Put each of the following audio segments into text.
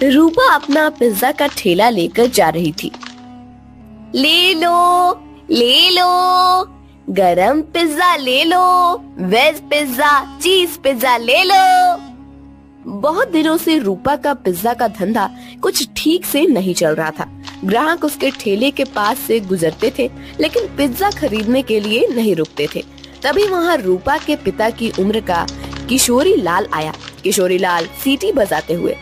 रूपा अपना पिज्जा का ठेला लेकर जा रही थी। ले लो, गरम पिज्जा ले लो, वेज पिज्जा, चीज पिज्जा ले लो। बहुत दिनों से रूपा का पिज्जा का धंधा कुछ ठीक से नहीं चल रहा था। ग्राहक उसके ठेले के पास से गुजरते थे, लेकिन पिज्जा खरीदने के लिए नहीं रुकते थे। तभी वहाँ रूपा के पिता की उम्र का किशोरी लाल आया। किशोरी लाल सीटी बजाते हुए,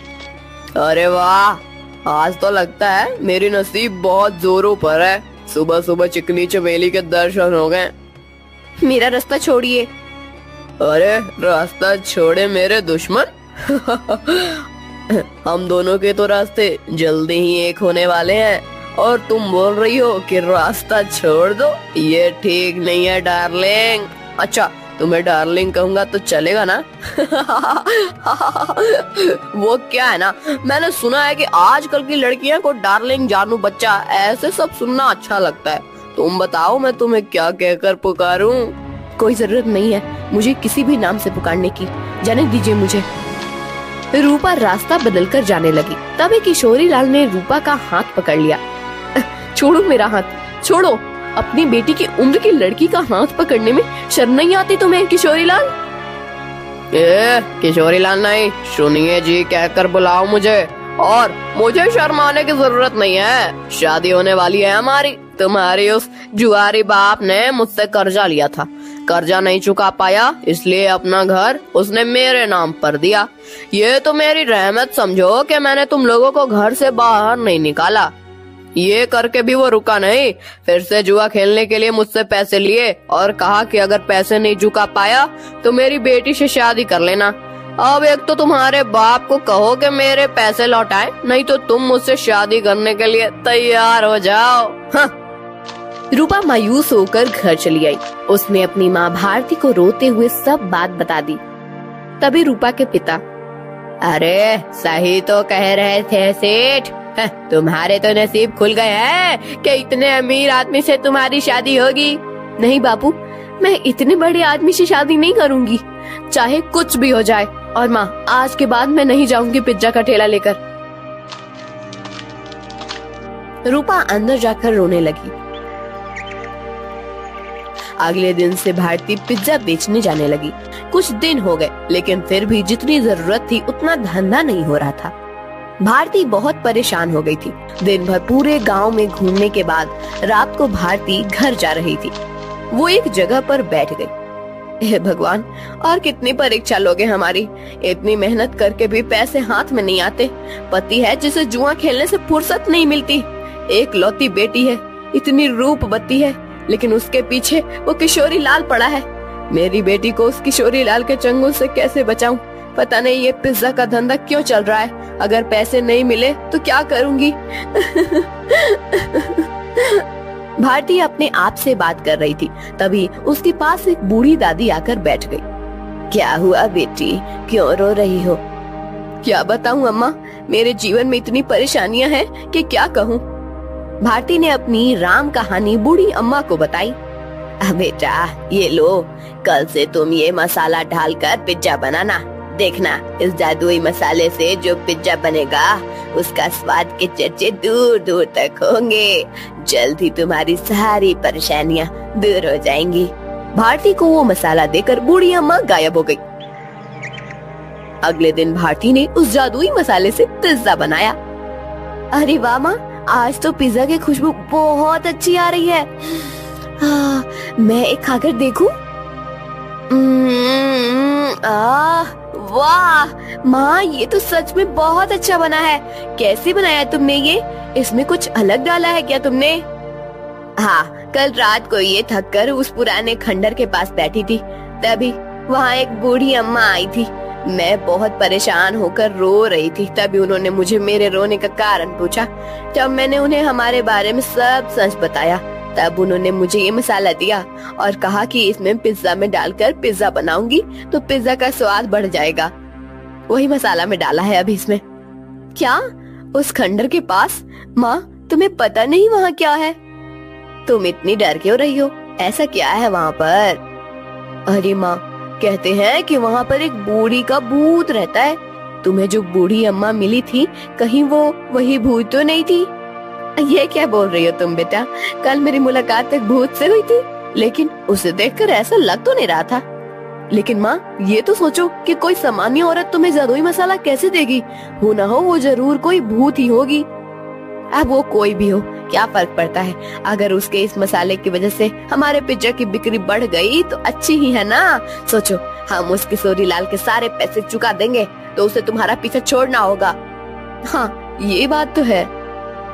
अरे वाह, आज तो लगता है मेरी नसीब बहुत जोरों पर है। सुबह सुबह चिकनी चमेली के दर्शन हो गए। मेरा रास्ता छोड़िए। अरे रास्ता छोड़े मेरे दुश्मन। हम दोनों के तो रास्ते जल्दी ही एक होने वाले हैं और तुम बोल रही हो कि रास्ता छोड़ दो। ये ठीक नहीं है डार्लिंग। अच्छा, तुम्हें डार्लिंग कहूंगा तो चलेगा ना? वो क्या है ना, मैंने सुना है कि आजकल की लड़कियां को डार्लिंग, जानू बच्चा, ऐसे सब सुनना अच्छा लगता है। तुम बताओ मैं तुम्हें क्या कहकर पुकारूं? कोई जरूरत नहीं है मुझे किसी भी नाम से पुकारने की, जाने दीजिए मुझे। रूपा रास्ता बदलकर जाने लगी। तभी किशोरी लाल ने रूपा का हाथ पकड़ लिया। छोड़ो मेरा हाथ, छोड़ो। अपनी बेटी की उम्र की लड़की का हाथ पकड़ने में शर्म नहीं आती तुम्हें किशोरी लाल? किशोरी लाल नहीं, सुनिए जी कहकर बुलाओ मुझे, और मुझे शर्माने की जरूरत नहीं है। शादी होने वाली है हमारी। तुम्हारी उस जुआरी बाप ने मुझसे कर्जा लिया था, कर्जा नहीं चुका पाया, इसलिए अपना घर उसने मेरे नाम पर दिया। ये तो मेरी रहमत समझो कि मैंने तुम लोगों को घर से बाहर नहीं निकाला। ये करके भी वो रुका नहीं, फिर से जुआ खेलने के लिए मुझसे पैसे लिए और कहा कि अगर पैसे नहीं चुका पाया तो मेरी बेटी से शादी कर लेना। अब एक तो तुम्हारे बाप को कहो कि मेरे पैसे लौटाए, नहीं तो तुम मुझसे शादी करने के लिए तैयार हो जाओ। हाँ। रूपा मायूस होकर घर चली आई। उसने अपनी माँ भारती को रोते हुए सब बात बता दी। तभी रूपा के पिता, अरे सही तो कह रहे थे सेठ, तुम्हारे तो नसीब खुल गए हैं कि इतने अमीर आदमी से तुम्हारी शादी होगी। नहीं बापू, मैं इतने बड़े आदमी से शादी नहीं करूंगी, चाहे कुछ भी हो जाए। और माँ, आज के बाद मैं नहीं जाऊंगी पिज्जा का ठेला लेकर। रूपा अंदर जाकर रोने लगी। अगले दिन से भारती पिज्जा बेचने जाने लगी। कुछ दिन हो गए, लेकिन फिर भी जितनी जरूरत थी उतना धंधा नहीं हो रहा था। भारती बहुत परेशान हो गई थी। दिन भर पूरे गांव में घूमने के बाद रात को भारती घर जा रही थी। वो एक जगह पर बैठ गई। हे भगवान, और कितनी परीक्षा लोगे हमारी? इतनी मेहनत करके भी पैसे हाथ में नहीं आते। पति है जिसे जुआ खेलने से फुर्सत नहीं मिलती। एक लौती बेटी है, इतनी रूपवती है, लेकिन उसके पीछे वो किशोरी लाल पड़ा है। मेरी बेटी को उस किशोरी लाल के चंगुल से कैसे बचाऊं? पता नहीं ये पिज्जा का धंधा क्यों चल रहा है। अगर पैसे नहीं मिले तो क्या करूंगी? भारती अपने आप से बात कर रही थी। तभी उसके पास एक बूढ़ी दादी आकर बैठ गई। क्या हुआ बेटी, क्यों रो रही हो? क्या बताऊं अम्मा, मेरे जीवन में इतनी परेशानियां हैं कि क्या कहूं। भारती ने अपनी राम कहानी बूढ़ी अम्मा को बताई। बेटा ये लो, कल से तुम ये मसाला डालकर पिज्जा बनाना। देखना, इस जादुई मसाले से जो पिज्जा बनेगा उसका स्वाद के चर्चे दूर दूर तक होंगे। जल्द ही तुम्हारी सारी परेशानियां दूर हो जाएंगी। भारती को वो मसाला देकर बूढ़ी अम्मा गायब हो गई। अगले दिन भारती ने उस जादुई मसाले से पिज्जा बनाया। अरे वाह माँ, आज तो पिज्जा की खुशबू बहुत अच्छी आ रही है। मैं एक खाकर देखूं? वाह माँ, ये तो सच में बहुत अच्छा बना है। कैसे बनाया तुमने ये? इसमें कुछ अलग डाला है क्या तुमने? हाँ, कल रात को ये थक कर उस पुराने खंडर के पास बैठी थी, तभी वहाँ एक बूढ़ी अम्मा आई थी। मैं बहुत परेशान होकर रो रही थी। तभी उन्होंने मुझे मेरे रोने का कारण पूछा। जब मैंने उन्हें हमारे बारे में सब सच बताया, तब उन्होंने मुझे ये मसाला दिया और कहा कि इसमें पिज्जा में डालकर पिज्जा बनाऊंगी तो पिज्जा का स्वाद बढ़ जाएगा। वही मसाला में डाला है अभी इसमें। क्या? उस खंडर के पास? माँ, तुम्हें पता नहीं वहाँ क्या है? तुम इतनी डर क्यों रही हो? ऐसा क्या है वहाँ पर? अरे माँ, कहते हैं कि वहाँ पर एक बूढ़ी का भूत रहता है। तुम्हें जो बूढ़ी अम्मा मिली थी, कहीं वो वही भूत तो नहीं थी? ये क्या बोल रही हो तुम बेटा? कल मेरी मुलाकात एक भूत से हुई थी, लेकिन उसे देखकर ऐसा लग तो नहीं रहा था। लेकिन माँ, ये तो सोचो कि कोई सामान्य औरत तुम्हें जादुई मसाला कैसे देगी? हो ना हो वो जरूर कोई भूत ही होगी। अब वो कोई भी हो, क्या फर्क पड़ता है? अगर उसके इस मसाले की वजह से हमारे पिज्जा की बिक्री बढ़ गई तो अच्छी ही है ना। सोचो, हम उस किशोरी लाल के सारे पैसे चुका देंगे तो उसे तुम्हारा पीछा छोड़ना होगा। हाँ, ये बात तो है।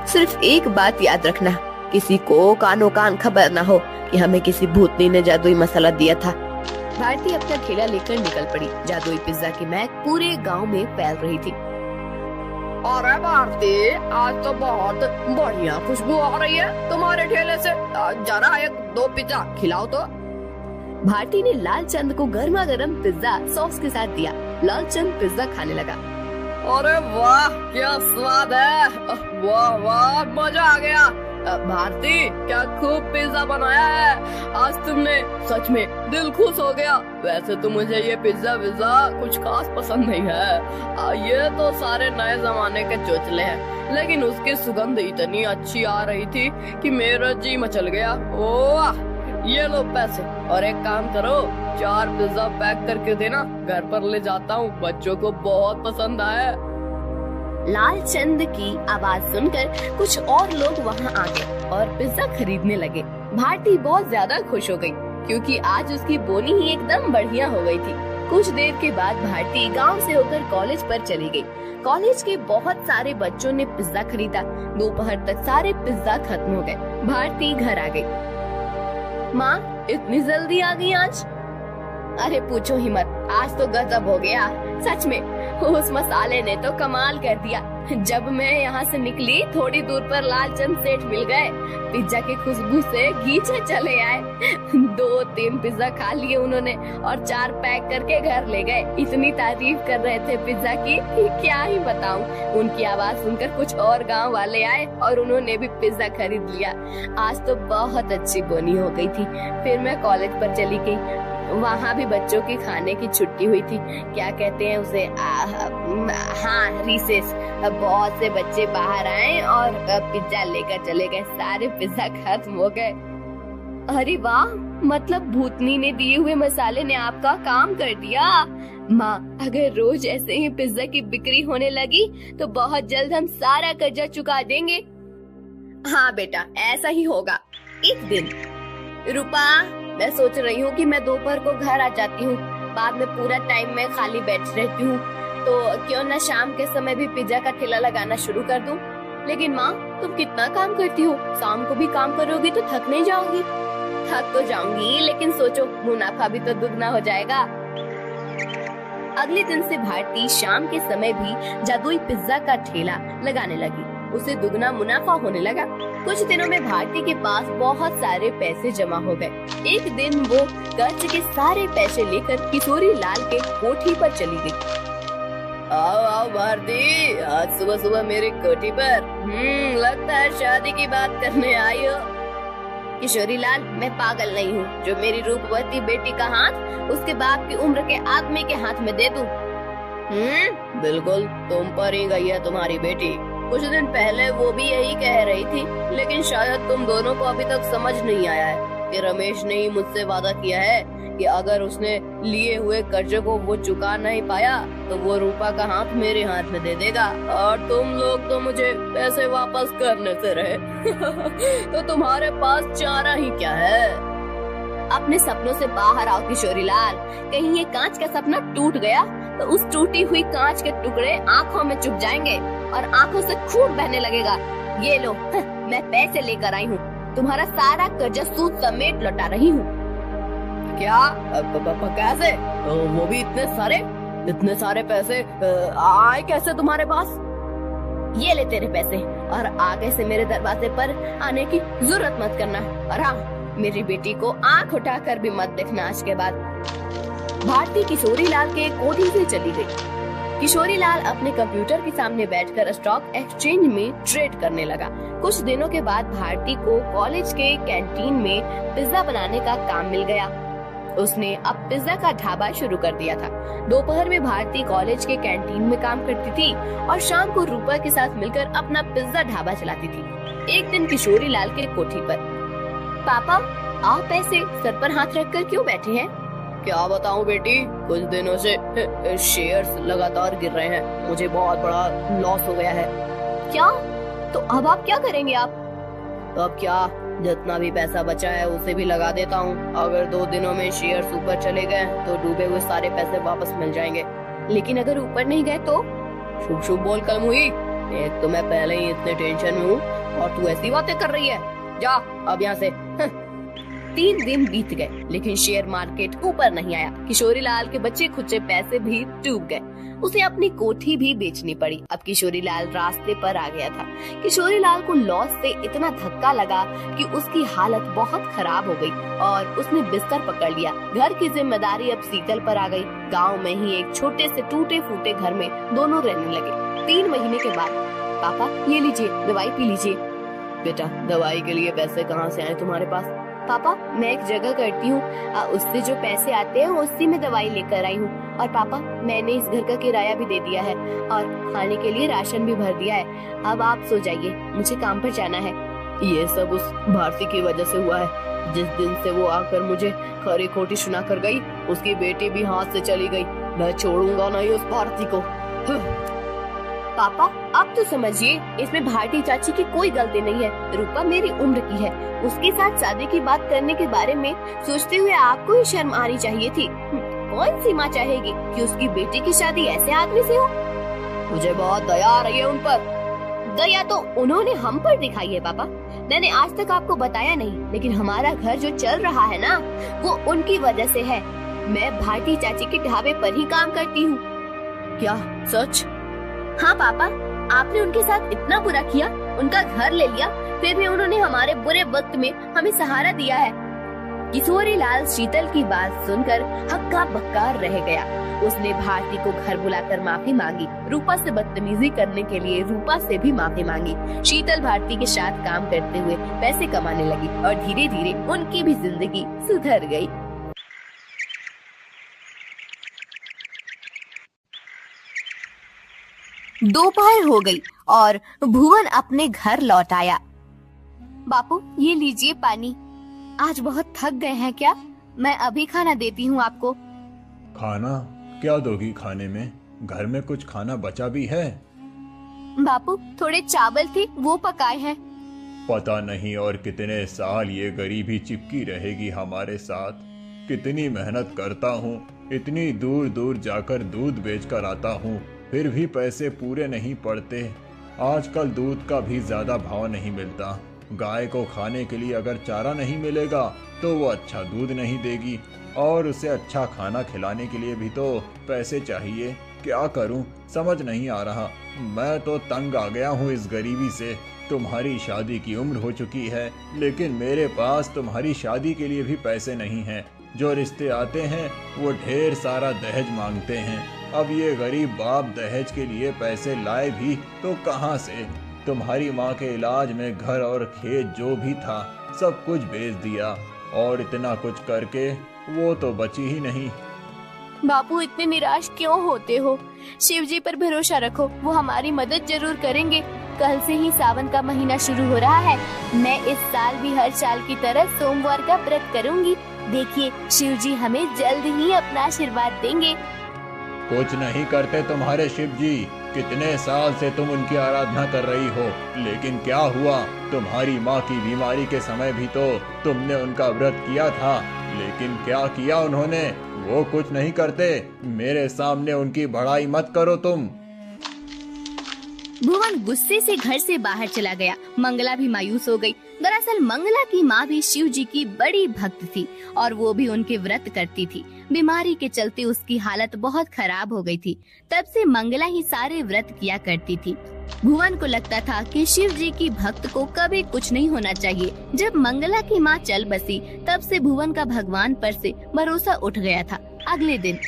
सिर्फ एक बात याद रखना, किसी को कानो कान खबर ना हो कि हमें किसी भूतनी ने जादुई मसाला दिया था। भारती अपना ठेला लेकर निकल पड़ी। जादुई पिज्जा की महक पूरे गांव में फैल रही थी। अरे भारती, आज तो बहुत बढ़िया खुशबू आ रही है तुम्हारे ठेले से। जरा एक दो पिज्जा खिलाओ तो। भारती ने लालचंद को गर्मा गर्म पिज्जा सॉस के साथ दिया। लालचंद पिज्जा खाने लगा। अरे वाह, क्या स्वाद है! वाह वाह, मजा आ गया। भारती, क्या खूब पिज्जा बनाया है। आज तुमने सच में दिल खुश हो गया। वैसे तो मुझे ये पिज्जा कुछ खास पसंद नहीं है। ये तो सारे नए जमाने के चोचले हैं, लेकिन उसकी सुगंध इतनी अच्छी आ रही थी कि मेरा जी मचल गया। ओह, ये लो पैसे, और एक काम करो, 4 पिज्जा पैक करके देना, घर पर ले जाता हूँ। बच्चों को बहुत पसंद आया। लालचंद की आवाज सुनकर कुछ और लोग वहाँ आ गए और पिज्जा खरीदने लगे। भारती बहुत ज्यादा खुश हो गई, क्योंकि आज उसकी बोनी ही एकदम बढ़िया हो गई थी। कुछ देर के बाद भारती गांव से होकर कॉलेज पर चली गई। कॉलेज के बहुत सारे बच्चों ने पिज्जा खरीदा। दोपहर तक सारे पिज्जा खत्म हो गए। भारती घर आ गई। माँ, इतनी जल्दी आ गई आज? अरे पूछो ही मत, आज तो गजब हो गया। सच में उस मसाले ने तो कमाल कर दिया। जब मैं यहाँ से निकली, थोड़ी दूर पर लालचंद सेठ मिल गए। पिज्जा की खुशबू से गीचे चले आए। 2-3 पिज्जा खा लिए उन्होंने और 4 पैक करके घर ले गए। इतनी तारीफ कर रहे थे पिज्जा की कि क्या ही बताऊं। उनकी आवाज सुनकर कुछ और गांव वाले आए और उन्होंने भी पिज्जा खरीद लिया। आज तो बहुत अच्छी बोनी हो गई थी। फिर मैं कॉलेज पर चली गई। वहाँ भी बच्चों की खाने की छुट्टी हुई थी। क्या कहते हैं उसे? हाँ, रिसेस। बहुत से बच्चे बाहर आए और पिज्जा लेकर चले गए। सारे पिज्जा खत्म हो गए। अरे वाह, मतलब भूतनी ने दिए हुए मसाले ने आपका काम कर दिया। माँ, अगर रोज ऐसे ही पिज्जा की बिक्री होने लगी तो बहुत जल्द हम सारा कर्जा चुका देंगे। हाँ बेटा, ऐसा ही होगा। एक दिन, रूपा, मैं सोच रही हूँ कि मैं दोपहर को घर आ जाती हूँ। बाद में पूरा टाइम मैं खाली बैठ रहती हूँ, तो क्यों न शाम के समय भी पिज्जा का ठेला लगाना शुरू कर दूँ। लेकिन माँ, तुम कितना काम करती हो? शाम को भी काम करोगी तो थक नहीं जाओगी? थक तो जाऊंगी, लेकिन सोचो, मुनाफा भी तो दुगना हो जाएगा। अगले दिन से भारती शाम के समय भी जादुई पिज्जा का ठेला लगाने लगी। उसे दुगना मुनाफा होने लगा। कुछ दिनों में भारती के पास बहुत सारे पैसे जमा हो गए। एक दिन वो कर्ज के सारे पैसे लेकर किशोरी लाल के कोठी पर चली गई। आओ आओ भारती, आज सुबह सुबह मेरी कोठी पर। लगता है शादी की बात करने आई हो। किशोरी लाल, मैं पागल नहीं हूँ जो मेरी रूपवती बेटी का हाथ उसके बाप की उम्र के आदमी के हाथ में दे दूं। बिल्कुल, तुम पर ही गई है तुम्हारी बेटी। कुछ दिन पहले वो भी यही कह रही थी, लेकिन शायद तुम दोनों को अभी तक समझ नहीं आया है कि रमेश ने ही मुझसे वादा किया है कि अगर उसने लिए हुए कर्जे को वो चुका नहीं पाया तो वो रूपा का हाथ मेरे हाथ में दे देगा, और तुम लोग तो मुझे पैसे वापस करने से रहे। तो तुम्हारे पास चारा ही क्या है? अपने सपनों से बाहर आओ किशोरी लाल। कहीं ये कांच का सपना टूट गया तो उस टूटी हुई कांच के टुकड़े आँखों में चुभ जाएंगे और आँखों से खून बहने लगेगा। ये लो, मैं पैसे लेकर आई हूँ। तुम्हारा सारा कर्जा सूद समेत लौटा रही हूँ। क्या? कैसे? वो भी इतने सारे पैसे आए कैसे तुम्हारे पास? ये ले तेरे पैसे, और आगे से मेरे दरवाजे पर आने की जरूरत मत करना। और हाँ, मेरी बेटी को आंख उठाकर भी मत देखना आज के बाद। भारती किशोरी लाल के कोठी से चली गई। किशोरी लाल अपने कंप्यूटर के सामने बैठकर स्टॉक एक्सचेंज में ट्रेड करने लगा। कुछ दिनों के बाद भारती को कॉलेज के कैंटीन में पिज्जा बनाने का काम मिल गया। उसने अब पिज्जा का ढाबा शुरू कर दिया था। दोपहर में भारती कॉलेज के कैंटीन में काम करती थी और शाम को रूपा के साथ मिलकर अपना पिज्जा ढाबा चलाती थी। एक दिन किशोरी लाल के कोठी पर, पापा आप ऐसे सर पर हाथ रखकर क्यों बैठे हैं? क्या बताऊं बेटी, कुछ दिनों से शेयर्स लगातार गिर रहे हैं, मुझे बहुत बड़ा लॉस हो गया है। क्या? तो अब आप क्या करेंगे? आप अब क्या, जितना भी पैसा बचा है उसे भी लगा देता हूँ। अगर 2 दिनों में शेयर्स ऊपर चले गए तो डूबे हुए सारे पैसे वापस मिल जाएंगे। लेकिन अगर ऊपर नहीं गए तो? शुभ शुभ बोल कलमुही, एक तो मैं पहले ही इतने टेंशन में हूँ और तू ऐसी बातें कर रही है। जा अब यहाँ से। 3 दिन बीत गए लेकिन शेयर मार्केट ऊपर नहीं आया। किशोरी लाल के बच्चे खुचे पैसे भी डूब गए। उसे अपनी कोठी भी बेचनी पड़ी। अब किशोरी लाल रास्ते पर आ गया था। किशोरी लाल को लॉस से इतना धक्का लगा कि उसकी हालत बहुत खराब हो गई और उसने बिस्तर पकड़ लिया। घर की जिम्मेदारी अब शीतल पर आ गई। गांव में ही एक छोटे से टूटे फूटे घर में दोनों रहने लगे। 3 महीने के बाद, पापा ये लीजिए, दवाई पी लीजिए। बेटा, दवाई के लिए पैसे कहाँ से आए तुम्हारे पास? पापा मैं एक जगह करती हूँ, उससे जो पैसे आते हैं उसी में दवाई लेकर आई हूँ। और पापा मैंने इस घर का किराया भी दे दिया है और खाने के लिए राशन भी भर दिया है। अब आप सो जाइए, मुझे काम पर जाना है। ये सब उस भारती की वजह से हुआ है। जिस दिन से वो आकर मुझे खरी खोटी सुना कर गई, उसकी बेटी भी हाथ से चली गई। मैं छोड़ूंगा नहीं उस भारती को। पापा अब तो समझिए, इसमें भारती चाची की कोई गलती नहीं है। रूपा मेरी उम्र की है, उसके साथ शादी की बात करने के बारे में सोचते हुए आपको ही शर्म आनी चाहिए थी। कौन सी माँ चाहेगी कि उसकी बेटी की शादी ऐसे आदमी से हो? मुझे बहुत दया आ रही है उन पर। दया तो उन्होंने हम पर दिखाई है पापा। मैंने आज तक आपको बताया नहीं, लेकिन हमारा घर जो चल रहा है ना, वो उनकी वजह से है। मैं भारती चाची के ढाबे पर ही काम करती हूँ। क्या सच? हाँ पापा, आपने उनके साथ इतना बुरा किया, उनका घर ले लिया, फिर भी उन्होंने हमारे बुरे वक्त में हमें सहारा दिया है। किशोरी लाल शीतल की बात सुनकर हक्का बक्का रह गया। उसने भारती को घर बुलाकर माफी मांगी। रूपा से बदतमीजी करने के लिए रूपा से भी माफी मांगी। शीतल भारती के साथ काम करते हुए पैसे कमाने लगी और धीरे धीरे उनकी भी जिंदगी सुधर गई। दोपहर हो गई और भुवन अपने घर लौट आया। बापू ये लीजिए पानी। आज बहुत थक गए हैं क्या? मैं अभी खाना देती हूँ आपको। खाना? क्या दोगी खाने में? घर में कुछ खाना बचा भी है? बापू थोड़े चावल थे, वो पकाए हैं। पता नहीं और कितने साल ये गरीबी चिपकी रहेगी हमारे साथ। कितनी मेहनत करता हूँ, इतनी दूर दूर जाकर दूध बेचकर आता हूँ, फिर भी पैसे पूरे नहीं पड़ते। आजकल दूध का भी ज्यादा भाव नहीं मिलता। गाय को खाने के लिए अगर चारा नहीं मिलेगा तो वो अच्छा दूध नहीं देगी और उसे अच्छा खाना खिलाने के लिए भी तो पैसे चाहिए। क्या करूं समझ नहीं आ रहा। मैं तो तंग आ गया हूं इस गरीबी से। तुम्हारी शादी की उम्र हो चुकी है, लेकिन मेरे पास तुम्हारी शादी के लिए भी पैसे नहीं हैं। जो रिश्ते आते हैं वो ढेर सारा दहेज मांगते हैं। अब ये गरीब बाप दहेज के लिए पैसे लाए भी तो कहाँ से? तुम्हारी माँ के इलाज में घर और खेत जो भी था सब कुछ बेच दिया और इतना कुछ करके वो तो बची ही नहीं। बापू इतने निराश क्यों होते हो? शिव जी पर भरोसा रखो, वो हमारी मदद जरूर करेंगे। कल से ही सावन का महीना शुरू हो रहा है। मैं इस साल भी हर साल की तरह सोमवार का व्रत करूंगी। देखिए शिव जी हमें जल्द ही अपना आशीर्वाद देंगे। कुछ नहीं करते तुम्हारे शिव जी। कितने साल से तुम उनकी आराधना कर रही हो, लेकिन क्या हुआ? तुम्हारी माँ की बीमारी के समय भी तो तुमने उनका व्रत किया था, लेकिन क्या किया उन्होंने? वो कुछ नहीं करते। मेरे सामने उनकी बड़ाई मत करो तुम। भुवन गुस्से से घर से बाहर चला गया। मंगला भी मायूस हो गई। दरअसल मंगला की माँ भी शिव जी की बड़ी भक्त थी और वो भी उनके व्रत करती थी। बीमारी के चलते उसकी हालत बहुत खराब हो गई थी। तब से मंगला ही सारे व्रत किया करती थी। भुवन को लगता था कि शिव जी की भक्त को कभी कुछ नहीं होना चाहिए। जब मंगला की माँ चल बसी, तब से भुवन का भगवान पर से भरोसा उठ गया था। अगले दिन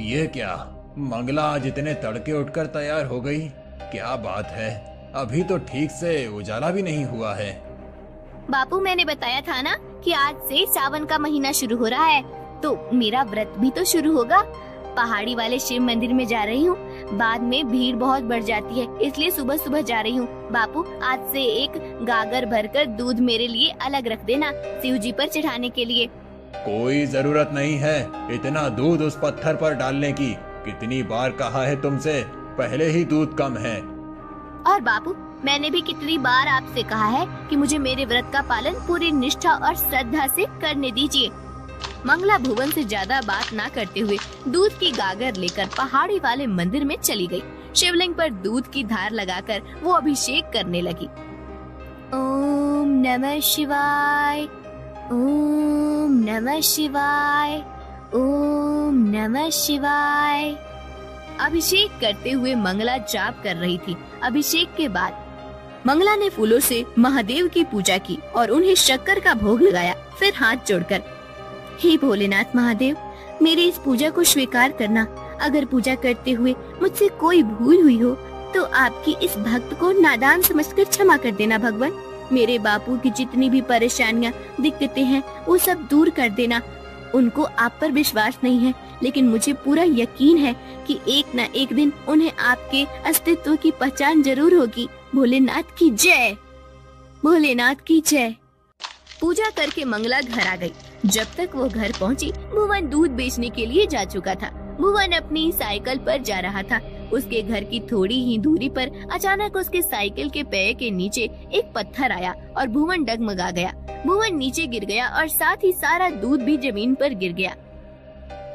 ये क्या? मंगला आज इतने तड़के उठकर तैयार हो गई? क्या बात है, अभी तो ठीक से उजाला भी नहीं हुआ है। बापू मैंने बताया था ना कि आज से सावन का महीना शुरू हो रहा है, तो मेरा व्रत भी तो शुरू होगा। पहाड़ी वाले शिव मंदिर में जा रही हूँ। बाद में भीड़ बहुत बढ़ जाती है, इसलिए सुबह सुबह जा रही हूँ। बापू, आज से एक गागर भरकर दूध मेरे लिए अलग रख देना, शिव जी पर चढ़ाने के लिए। कोई जरूरत नहीं है इतना दूध उस पत्थर पर डालने की। कितनी बार कहा है तुमसे, पहले ही दूध कम है। और बापू, मैंने भी कितनी बार आपसे कहा है कि मुझे मेरे व्रत का पालन पूरी निष्ठा और श्रद्धा से करने दीजिए। मंगला भुवन से ज्यादा बात ना करते हुए दूध की गागर लेकर पहाड़ी वाले मंदिर में चली गई। शिवलिंग पर दूध की धार लगाकर वो अभिषेक करने लगी। ओम नमः शिवाय, ओम नमः शिवाय, ओम नमः शिवाय। अभिषेक करते हुए मंगला जाप कर रही थी। अभिषेक के बाद मंगला ने फूलों से महादेव की पूजा की और उन्हें शक्कर का भोग लगाया। फिर हाथ जोड़कर, हे भोलेनाथ महादेव, मेरी इस पूजा को स्वीकार करना। अगर पूजा करते हुए मुझसे कोई भूल हुई हो तो आपकी इस भक्त को नादान समझकर क्षमा कर देना भगवान। मेरे बापू की जितनी भी परेशानियां, दिक्कतें हैं, वो सब दूर कर देना। उनको आप पर विश्वास नहीं है, लेकिन मुझे पूरा यकीन है कि एक न एक दिन उन्हें आपके अस्तित्व की पहचान जरूर होगी। भोलेनाथ की जय, भोलेनाथ की जय। पूजा करके मंगला घर आ गई। जब तक वो घर पहुंची, भुवन दूध बेचने के लिए जा चुका था। भुवन अपनी साइकिल पर जा रहा था। उसके घर की थोड़ी ही दूरी पर अचानक उसके साइकिल के पैर के नीचे एक पत्थर आया और भुवन डगमगा गया। भुवन नीचे गिर गया और साथ ही सारा दूध भी जमीन पर गिर गया।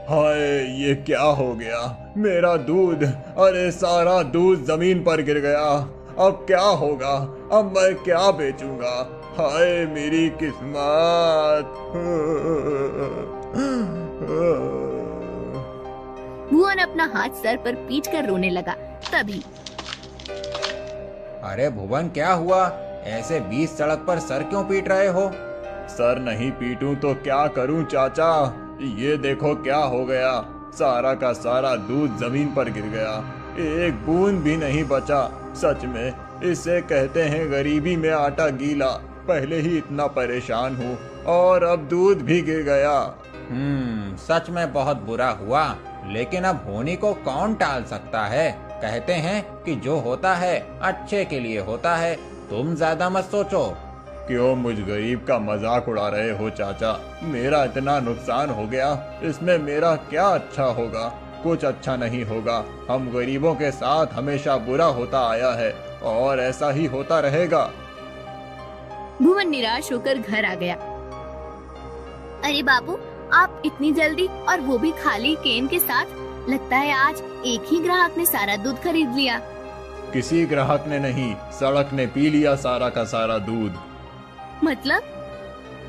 हाय, ये क्या हो गया? मेरा दूध, अरे सारा दूध जमीन पर गिर गया। अब क्या होगा? अब मैं क्या बेचूंगा? हाय मेरी किस्मत। भुवन अपना हाथ सर पर पीट कर रोने लगा। तभी अरे भुवन, क्या हुआ? ऐसे बीच सड़क पर सर क्यों पीट रहे हो? सर नहीं पीटूं तो क्या करूं चाचा? ये देखो क्या हो गया। सारा का सारा दूध जमीन पर गिर गया। एक बूंद भी नहीं बचा। सच में इसे कहते हैं गरीबी में आटा गीला। पहले ही इतना परेशान हूँ और अब दूध भी गिर गया। सच में बहुत बुरा हुआ, लेकिन अब होने को कौन टाल सकता है? कहते हैं कि जो होता है अच्छे के लिए होता है। तुम ज्यादा मत सोचो। क्यों मुझ गरीब का मजाक उड़ा रहे हो चाचा? मेरा इतना नुकसान हो गया, इसमें मेरा क्या अच्छा होगा? कुछ अच्छा नहीं होगा। हम गरीबों के साथ हमेशा बुरा होता आया है और ऐसा ही होता रहेगा। भुवन निराश होकर घर आ गया। अरे बापू, आप इतनी जल्दी, और वो भी खाली केन के साथ? लगता है आज एक ही ग्राहक ने सारा दूध खरीद लिया। किसी ग्राहक ने नहीं, सड़क ने पी लिया सारा का सारा दूध। मतलब?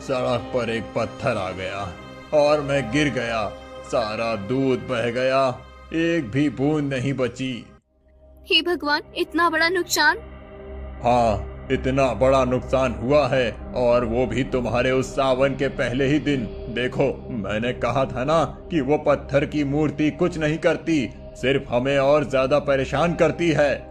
सड़क पर एक पत्थर आ गया और मैं गिर गया। सारा दूध बह गया, एक भी बूंद नहीं बची। हे भगवान, इतना बड़ा नुकसान? हाँ, इतना बड़ा नुकसान हुआ है, और वो भी तुम्हारे उस सावन के पहले ही दिन। देखो, मैंने कहा था ना कि वो पत्थर की मूर्ति कुछ नहीं करती, सिर्फ हमें और ज्यादा परेशान करती है।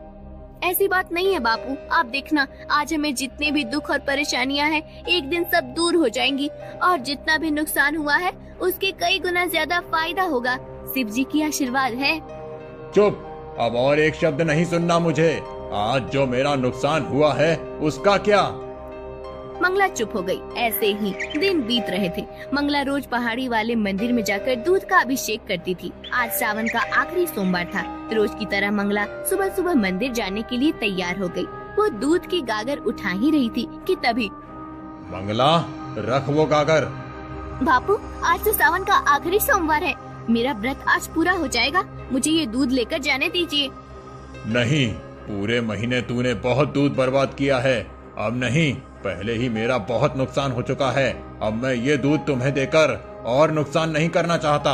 ऐसी बात नहीं है बापू, आप देखना, आज हमें जितने भी दुख और परेशानियां हैं, एक दिन सब दूर हो जाएंगी और जितना भी नुकसान हुआ है उसके कई गुना ज्यादा फायदा होगा। शिव जी की आशीर्वाद है। चुप, अब और एक शब्द नहीं सुनना मुझे। आज जो मेरा नुकसान हुआ है उसका क्या? मंगला चुप हो गई। ऐसे ही दिन बीत रहे थे। मंगला रोज पहाड़ी वाले मंदिर में जाकर दूध का अभिषेक करती थी। आज सावन का आखिरी सोमवार था। रोज की तरह मंगला सुबह सुबह मंदिर जाने के लिए तैयार हो गई। वो दूध की गागर उठा ही रही थी कि तभी, मंगला, रख वो गागर। बापू, आज तो सावन का आखिरी सोमवार है। मेरा व्रत आज पूरा हो जाएगा। मुझे ये दूध लेकर जाने दीजिए। नहीं, पूरे महीने तूने बहुत दूध बर्बाद किया है। अब नहीं, पहले ही मेरा बहुत नुकसान हो चुका है। अब मैं ये दूध तुम्हें देकर और नुकसान नहीं करना चाहता।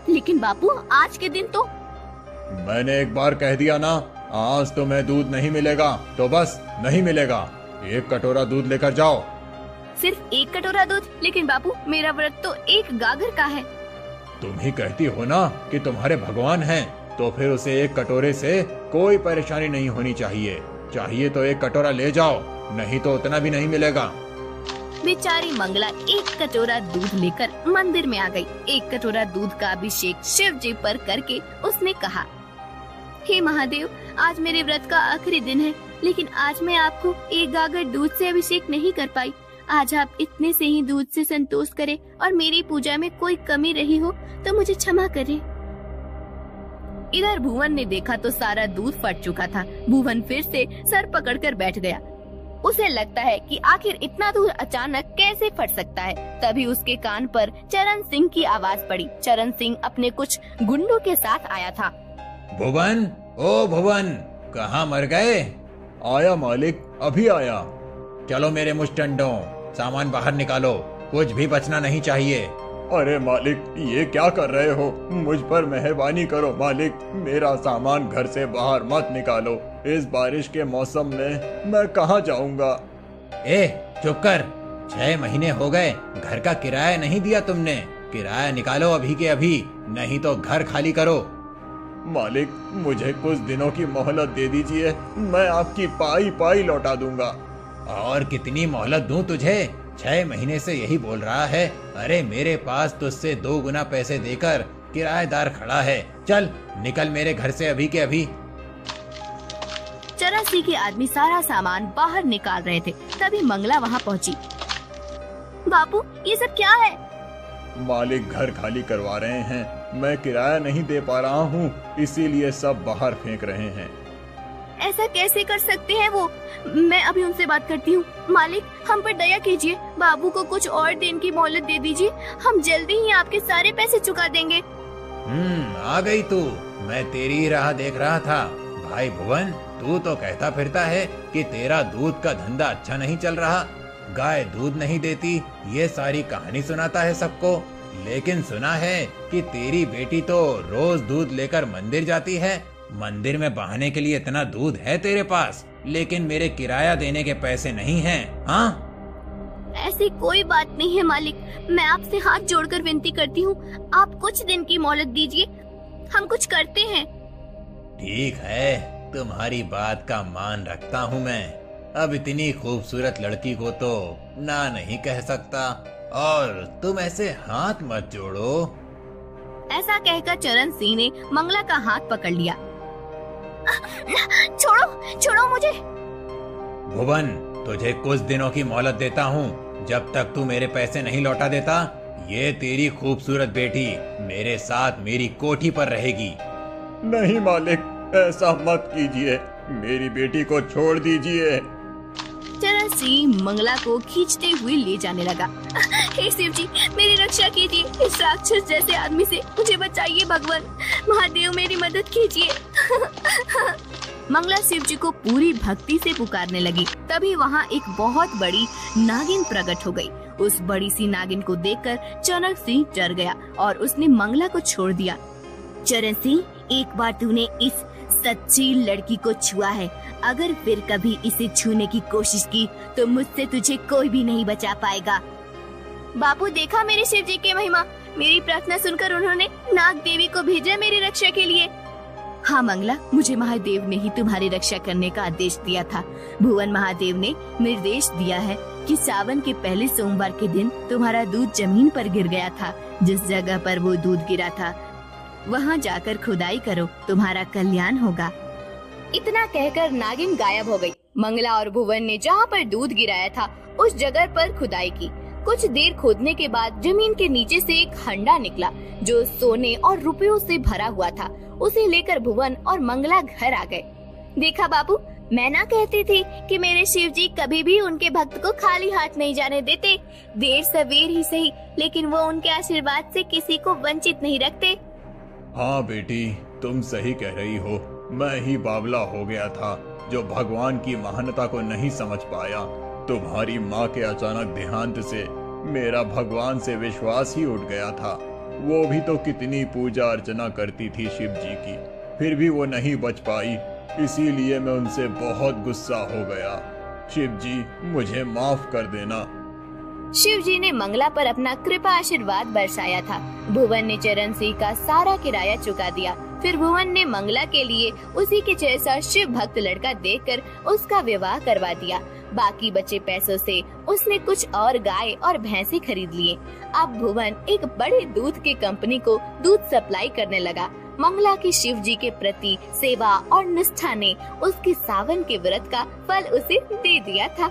लेकिन बापू, आज के दिन तो मैंने एक बार कह दिया ना, आज तो मैं दूध नहीं मिलेगा तो बस नहीं मिलेगा। एक कटोरा दूध लेकर जाओ। सिर्फ एक कटोरा दूध? लेकिन बापू, मेरा व्रत तो एक गागर का है। तुम ही कहती हो ना कि तुम्हारे भगवान हैं, तो फिर उसे एक कटोरे से कोई परेशानी नहीं होनी चाहिए। चाहिए तो एक कटोरा ले जाओ, नहीं तो उतना भी नहीं मिलेगा। बेचारी मंगला एक कटोरा दूध लेकर मंदिर में आ गई। एक कटोरा दूध का अभिषेक शिव जी पर करके उसने कहा, हे महादेव, आज मेरे व्रत का आखिरी दिन है, लेकिन आज मैं आपको एक गागर दूध से अभिषेक नहीं कर पाई। आज आप इतने से ही दूध से संतोष करें और मेरी पूजा में कोई कमी रही हो तो मुझे क्षमा करें। इधर भुवन ने देखा तो सारा दूध फट चुका था। भुवन फिर से सर पकड़कर बैठ गया। उसे लगता है कि आखिर इतना दूध अचानक कैसे फट सकता है। तभी उसके कान पर चरण सिंह की आवाज पड़ी। चरण सिंह अपने कुछ गुंडों के साथ आया था। भुवन, ओ भुवन, कहाँ मर गए? आया मालिक, अभी आया। चलो मेरे मुस्टंडों, सामान बाहर निकालो, कुछ भी बचना नहीं चाहिए। अरे मालिक, ये क्या कर रहे हो? मुझ पर मेहरबानी करो मालिक, मेरा सामान घर से बाहर मत निकालो। इस बारिश के मौसम में मैं कहाँ जाऊंगा? ए, चुप कर। 6 महीने हो गए, घर का किराया नहीं दिया तुमने। किराया निकालो अभी के अभी, नहीं तो घर खाली करो। मालिक, मुझे कुछ दिनों की मोहलत दे दीजिए, मैं आपकी पाई पाई लौटा दूंगा। और कितनी मोहलत दूं तुझे? 6 महीने से यही बोल रहा है। अरे मेरे पास तुझसे 2 गुना पैसे देकर किराएदार खड़ा है। चल निकल मेरे घर से अभी के अभी। चरण सिंह के आदमी सारा सामान बाहर निकाल रहे थे। तभी मंगला वहाँ पहुँची। बापू, ये सब क्या है? मालिक घर खाली करवा रहे हैं, मैं किराया नहीं दे पा रहा हूँ, इसीलिए सब बाहर फेंक रहे हैं। ऐसा कैसे कर सकते हैं वो? मैं अभी उनसे बात करती हूँ। मालिक, हम पर दया कीजिए, बाबू को कुछ और दिन की मोहलत दे दीजिए, हम जल्दी ही आपके सारे पैसे चुका देंगे। आ गई तू, मैं तेरी ही राह देख रहा था। भाई भुवन, तू तो कहता फिरता है कि तेरा दूध का धंधा अच्छा नहीं चल रहा, गाय दूध नहीं देती, ये सारी कहानी सुनाता है सबको। लेकिन सुना है कि तेरी बेटी तो रोज दूध लेकर मंदिर जाती है। मंदिर में बहाने के लिए इतना दूध है तेरे पास, लेकिन मेरे किराया देने के पैसे नहीं हैं। हाँ, ऐसी कोई बात नहीं है मालिक, मैं आपसे हाथ जोड़कर विनती करती हूँ, आप कुछ दिन की मोहलत दीजिए, हम कुछ करते हैं। ठीक है, तुम्हारी बात का मान रखता हूँ मैं। अब इतनी खूबसूरत लड़की को तो ना नहीं कह सकता, और तुम ऐसे हाथ मत जोड़ो। ऐसा कहकर चरण सिंह ने मंगला का हाथ पकड़ लिया। छोड़ो, छोड़ो मुझे। भुवन, तुझे कुछ दिनों की मोहलत देता हूँ। जब तक तू मेरे पैसे नहीं लौटा देता, ये तेरी खूबसूरत बेटी मेरे साथ मेरी कोठी पर रहेगी। नहीं मालिक, ऐसा मत कीजिए, मेरी बेटी को छोड़ दीजिए। चरण सिंह मंगला को खींचते हुए ले जाने लगा। हे शिव जी, मेरी रक्षा कीजिए, इस राक्षस जैसे आदमी से मुझे बचाइए भगवान, महादेव मेरी मदद कीजिए। मंगला शिव जी को पूरी भक्ति से पुकारने लगी। तभी वहाँ एक बहुत बड़ी नागिन प्रकट हो गई। उस बड़ी सी नागिन को देखकर चरण सिंह डर गया और उसने मंगला को छोड़ दिया। चरण सिंह, एक बार तूने इस सच्ची लड़की को छुआ है, अगर फिर कभी इसे छूने की कोशिश की तो मुझसे तुझे कोई भी नहीं बचा पाएगा। बापू, देखा मेरे शिव जी की महिमा, मेरी प्रार्थना सुनकर उन्होंने नाग देवी को भेजा मेरी रक्षा के लिए। हाँ मंगला, मुझे महादेव ने ही तुम्हारी रक्षा करने का आदेश दिया था। भुवन महादेव ने निर्देश दिया है कि सावन के पहले सोमवार के दिन तुम्हारा दूध जमीन पर गिर गया था। जिस जगह पर वो दूध गिरा था वहाँ जाकर खुदाई करो, तुम्हारा कल्याण होगा। इतना कहकर नागिन गायब हो गई। मंगला और भुवन ने जहाँ पर दूध गिराया था उस जगह पर खुदाई की। कुछ देर खोदने के बाद जमीन के नीचे से एक हंडा निकला जो सोने और रुपयों से भरा हुआ था। उसे लेकर भुवन और मंगला घर आ गए। देखा बाबू, मैं ना कहती थी कि मेरे शिव जी कभी भी उनके भक्त को खाली हाथ नहीं जाने देते। देर सवेर ही सही, लेकिन वो उनके आशीर्वाद से किसी को वंचित नहीं रखते। हाँ बेटी, तुम सही कह रही हो, मैं ही बावला हो गया था जो भगवान की महानता को नहीं समझ पाया। तुम्हारी माँ के अचानक देहांत से मेरा भगवान से विश्वास ही उठ गया था। वो भी तो कितनी पूजा अर्चना करती थी शिव जी की, फिर भी वो नहीं बच पाई, इसीलिए मैं उनसे बहुत गुस्सा हो गया। शिव जी, मुझे माफ कर देना। शिव जी ने मंगला पर अपना कृपा आशीर्वाद बरसाया था। भुवन ने चरण सिंह का सारा किराया चुका दिया। फिर भुवन ने मंगला के लिए उसी के जैसा शिव भक्त लड़का देखकर उसका विवाह करवा दिया। बाकी बचे पैसों से उसने कुछ और गाय और भैंसे खरीद लिए। अब भुवन एक बड़े दूध की कंपनी को दूध सप्लाई करने लगा। मंगला की शिव जी के प्रति सेवा और निष्ठा ने उसके सावन के व्रत का फल उसे दे दिया था।